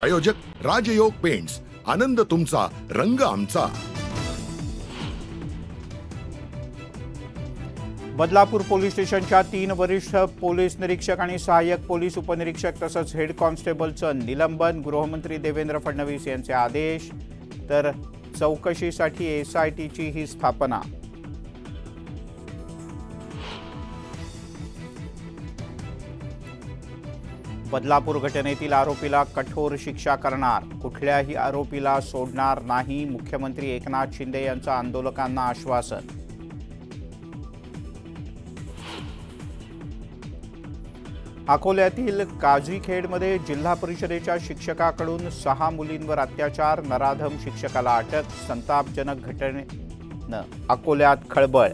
आयोजक राजयोग पेंट्स, आनंद तुमचा, रंग आमचा। बदलापूर पोलीस स्टेशनच्या 3 वरिष्ठ पोलीस निरीक्षक आणि सहाय्यक पोलीस उपनिरीक्षक तसंच हेड कॉन्स्टेबलचं निलंबन। गृहमंत्री देवेंद्र फडणवीस यांचे आदेश। तर चौकशीसाठी SITची ही स्थापना। बदलापूर घटनेतील आरोपीला कठोर शिक्षा करणार, कुठल्याही आरोपीला सोडणार नाही, मुख्यमंत्री एकनाथ शिंदे यांचं आंदोलकांना आश्वासन। अकोल्यातील काझीखेडमध्ये जिल्हा परिषदेच्या शिक्षकाकडून 6 मुलींवर अत्याचार, नराधम शिक्षकाला अटक। संतापजनक घटनेनं अकोल्यात खळबळ।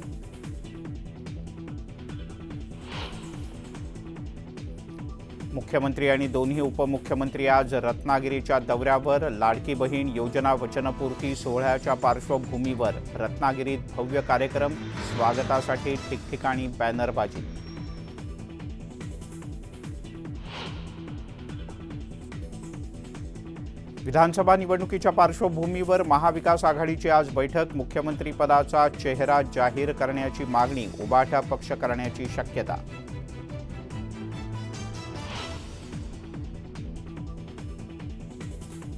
मुख्यमंत्री आणि दोन्ही उपमुख्यमंत्री आज रत्नागिरीच्या दौऱ्यावर। लाडकी बहीण योजना वचनपूर्ती सोहळ्याच्या पार्श्वभूमीवर रत्नागिरीत भव्य कार्यक्रम, स्वागतासाठी ठिकठिकाणी बॅनरबाजी। विधानसभा निवडणुकीच्या पार्श्वभूमीवर महाविकास आघाडीची आज बैठक। मुख्यमंत्री पदाचा चेहरा जाहीर करण्याची मागणी, उभाटा पक्ष करण्याची शक्यता।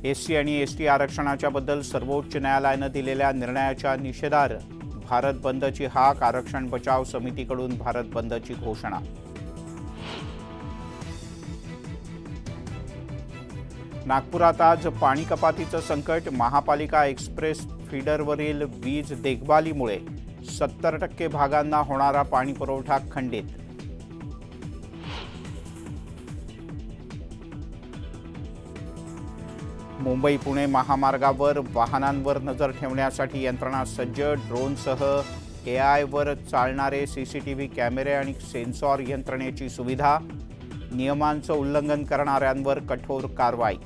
SC आणि ST आरक्षणाच्या बद्दल सर्वोच्च न्यायालयानं दिलेल्या निर्णयाच्या निषेधार्थ भारत बंदची हाक। आरक्षण बचाव समितीकडून भारत बंदची घोषणा। नागपुरात आज पाणी कपातीचं संकट। महापालिका एक्सप्रेस फीडरवरील वीज देखभालीमुळे 70% भागांना होणारा पाणी पुरवठा खंडित। मुंबई पुणे महामार्गावर वाहनांवर नजर ठेवण्यासाठी यंत्रणा सज्ज। ड्रोनसह AI वर चालणारे CCTV कॅमेरे आणि सेन्सॉर यंत्रणेची सुविधा। नियमांचं उल्लंघन करणाऱ्यांवर कठोर कारवाई।